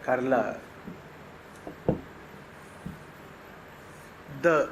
Carla, the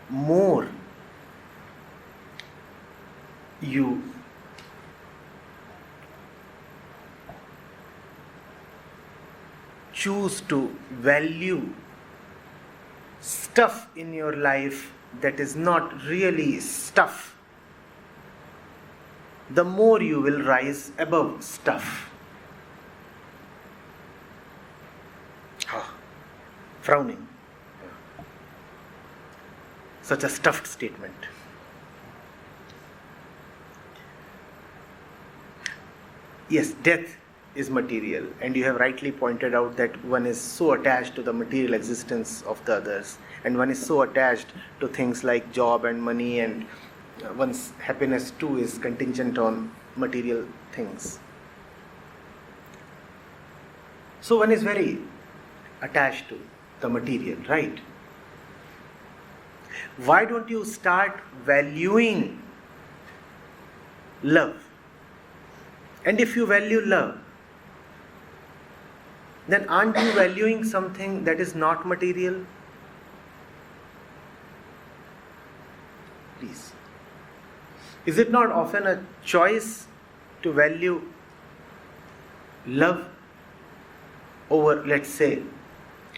more you choose to value stuff in your life that is not really stuff, the more you will rise above stuff. Frowning. Such a stuffed statement. Yes, death is material, and you have rightly pointed out that one is so attached to the material existence of the others, and one is so attached to things like job and money, and one's happiness too is contingent on material things. So one is very attached to the material, right? Why don't you start valuing love? And if you value love, then aren't you valuing something that is not material? Please. Is it not often a choice to value love over, let's say,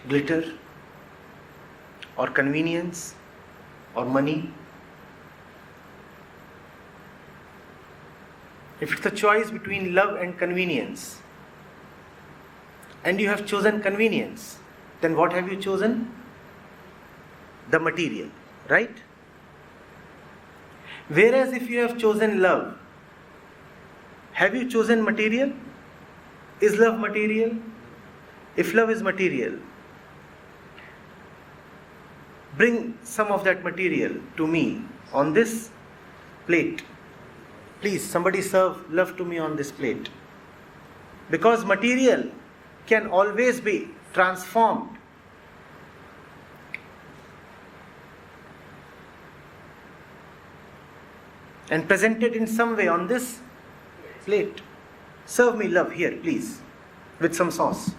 glitter or convenience or money? If it's a choice between love and convenience, and you have chosen convenience, then what have you chosen? The material, right? Whereas if you have chosen love, have you chosen material? Is love material? If love is material, bring some of that material to me on this plate. Please, somebody serve love to me on this plate. Because material can always be transformed. And presented in some way on this plate. Serve me love here, please, with some sauce.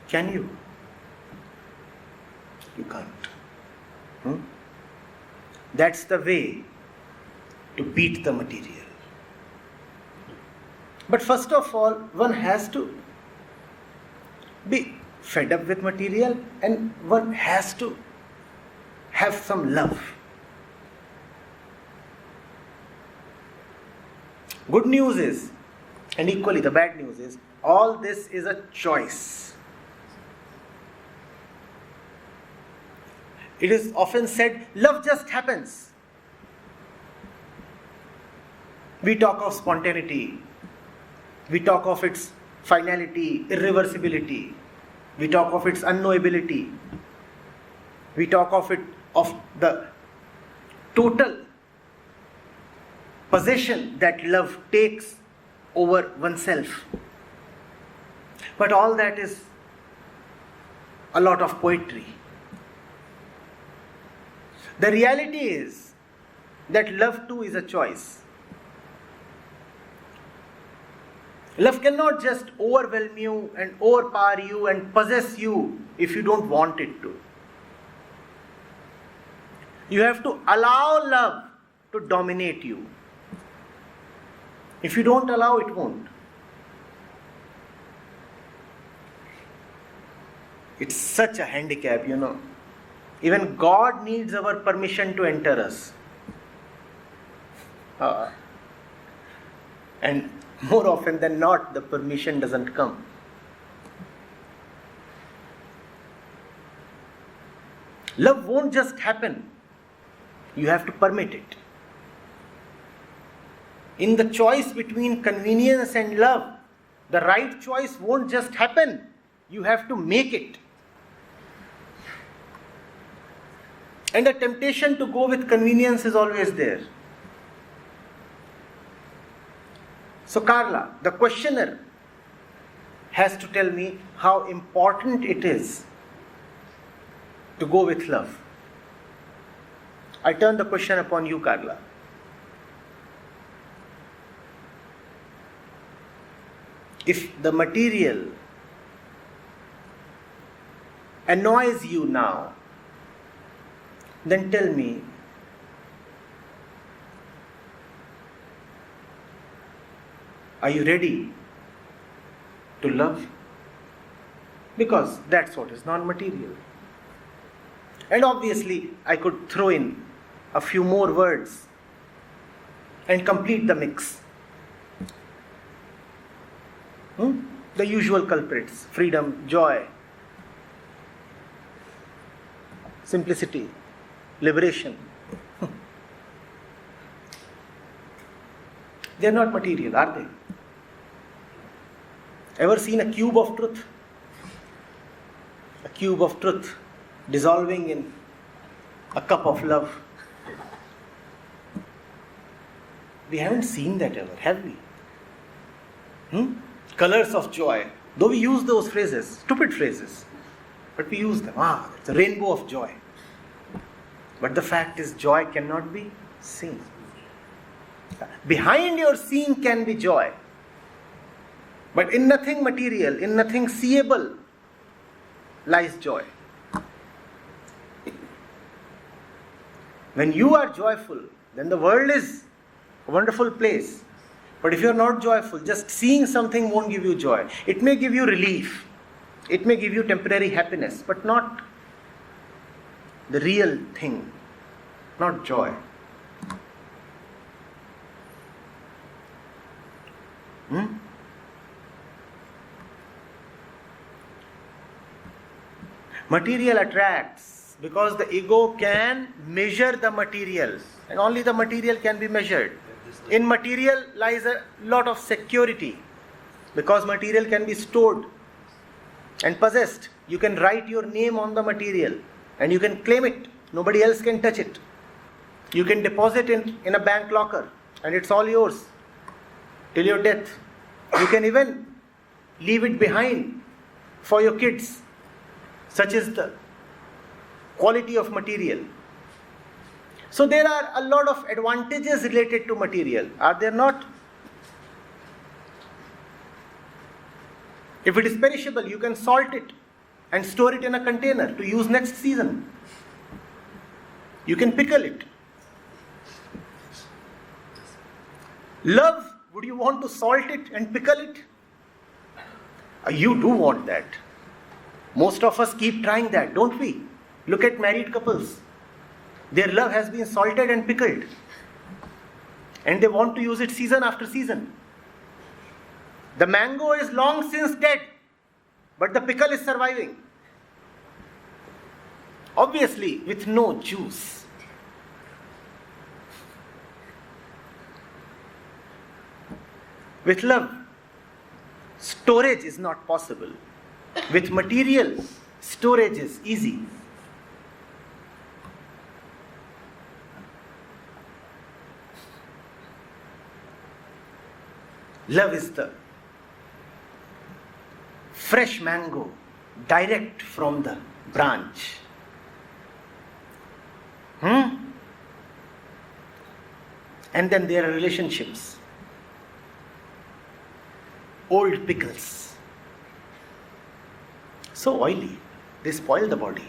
Can you? You can't. That's the way to beat the material. But first of all, one has to be fed up with material, and one has to have some love. Good news is, and equally the bad news is, all this is a choice. It is often said, love just happens. We talk of spontaneity. We talk of its finality, irreversibility. We talk of its unknowability. We talk of the total possession that love takes over oneself. But all that is a lot of poetry. The reality is that love too is a choice. Love cannot just overwhelm you and overpower you and possess you if you don't want it to. You have to allow love to dominate you. If you don't allow, it won't. It's such a handicap, Even God needs our permission to enter us. And more often than not, the permission doesn't come. Love won't just happen. You have to permit it. In the choice between convenience and love, the right choice won't just happen. You have to make it. And the temptation to go with convenience is always there. So Carla, the questioner, has to tell me how important it is to go with love. I turn the question upon you, Carla. If the material annoys you now, then tell me, are you ready to love? Because that's what is non-material. And obviously, I could throw in a few more words and complete the mix. The usual culprits: freedom, joy, simplicity, liberation. They are not material, are they? Ever seen a cube of truth? A cube of truth dissolving in a cup of love. We haven't seen that ever, have we? Colors of joy. Though we use those phrases, stupid phrases, but we use them. It's a rainbow of joy. But the fact is, joy cannot be seen. Behind your seeing can be joy. But in nothing material, in nothing seeable, lies joy. When you are joyful, then the world is a wonderful place. But if you are not joyful, just seeing something won't give you joy. It may give you relief. It may give you temporary happiness, but not the real thing, not joy. Material attracts because the ego can measure the material, and only the material can be measured. In material lies a lot of security because material can be stored and possessed. You can write your name on the material and you can claim it. Nobody else can touch it. You can deposit it in a bank locker and it's all yours till your death. You can even leave it behind for your kids. Such is the quality of material. So there are a lot of advantages related to material, are there not? If it is perishable, you can salt it and store it in a container to use next season. You can pickle it. Love, would you want to salt it and pickle it? You do want that. Most of us keep trying that, don't we? Look at married couples. Their love has been salted and pickled. And they want to use it season after season. The mango is long since dead, but the pickle is surviving. Obviously, with no juice. With love, storage is not possible. With material, storage is easy. Love is the fresh mango direct from the branch. And then there are relationships. Old pickles. So oily, they spoil the body.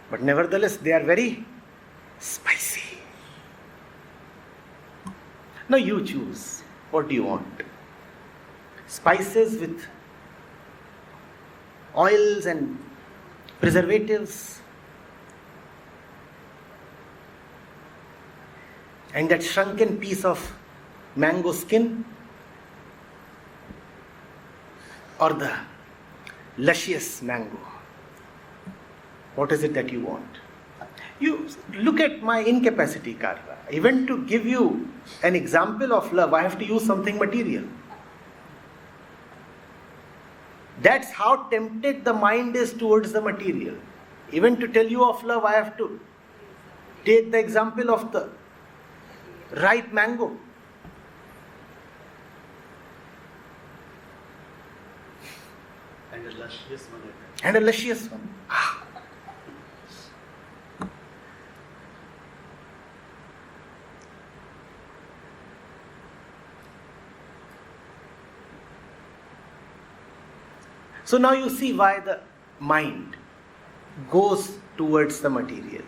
But nevertheless, they are very spicy. Now you choose. What do you want? Spices with oils and preservatives, and that shrunken piece of mango skin, or the luscious mango? What is it that you want? You look at my incapacity, Karva. Even to give you an example of love, I have to use something material. That's how tempted the mind is towards the material. Even to tell you of love, I have to take the example of the ripe mango. And a luscious one. And a luscious one. So now you see why the mind goes towards the material.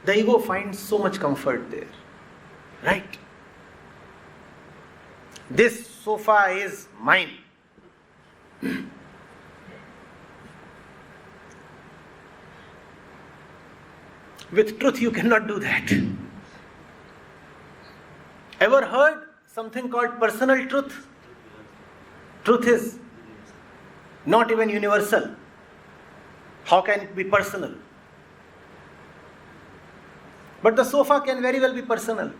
The ego finds so much comfort there. Right? This sofa is mine. With truth you cannot do that. Ever heard something called personal truth? Truth is not even universal. How can it be personal? But the sofa can very well be personal.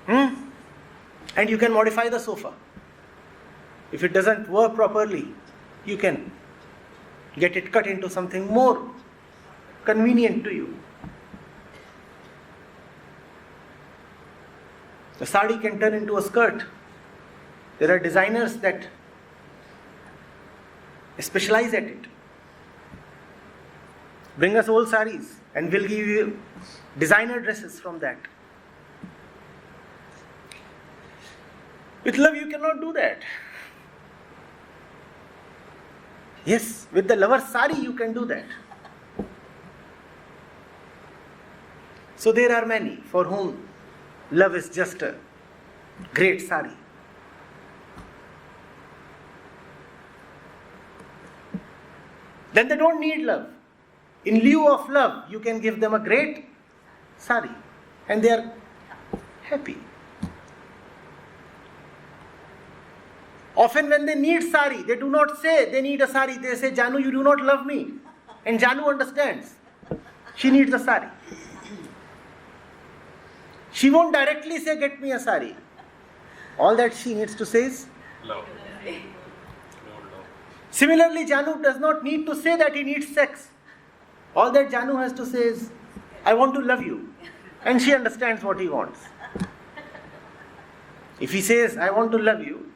And you can modify the sofa. If it doesn't work properly, you can get it cut into something more convenient to you. The sari can turn into a skirt. There are designers that specialize at it. Bring us old saris and we'll give you designer dresses from that. With love you cannot do that. Yes, with the lover's sari you can do that. So there are many for whom love is just a great sari. Then they don't need love. In lieu of love, you can give them a great sari. And they are happy. Often when they need sari, they do not say they need a sari. They say, Janu, you do not love me. And Janu understands. She needs a sari. She won't directly say, get me a sari. All that she needs to say is love. Similarly, Janu does not need to say that he needs sex. All that Janu has to say is, I want to love you. And she understands what he wants. If he says, I want to love you,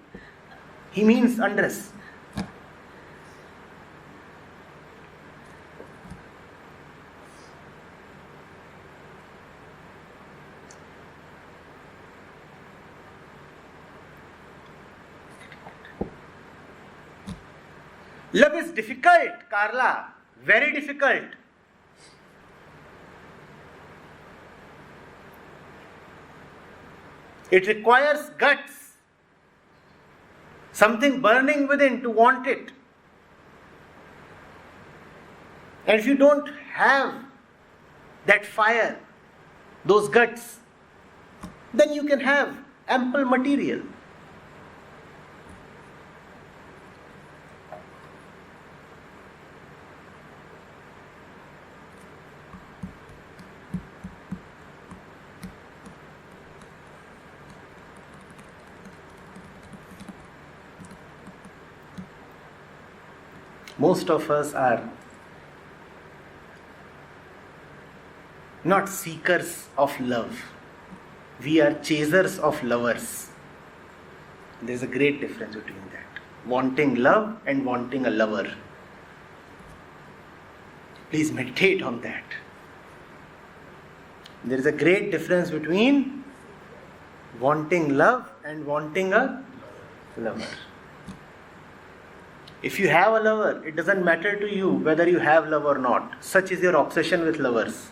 he means undress. Love is difficult, Carla. Very difficult. It requires guts. Something burning within to want it. And if you don't have that fire, those guts, then you can have ample material. Most of us are not seekers of love. We are chasers of lovers. There is a great difference between that. Wanting love and wanting a lover. Please meditate on that. There is a great difference between wanting love and wanting a lover. If you have a lover, it doesn't matter to you whether you have love or not. Such is your obsession with lovers.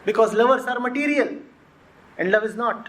Because lovers are material and love is not.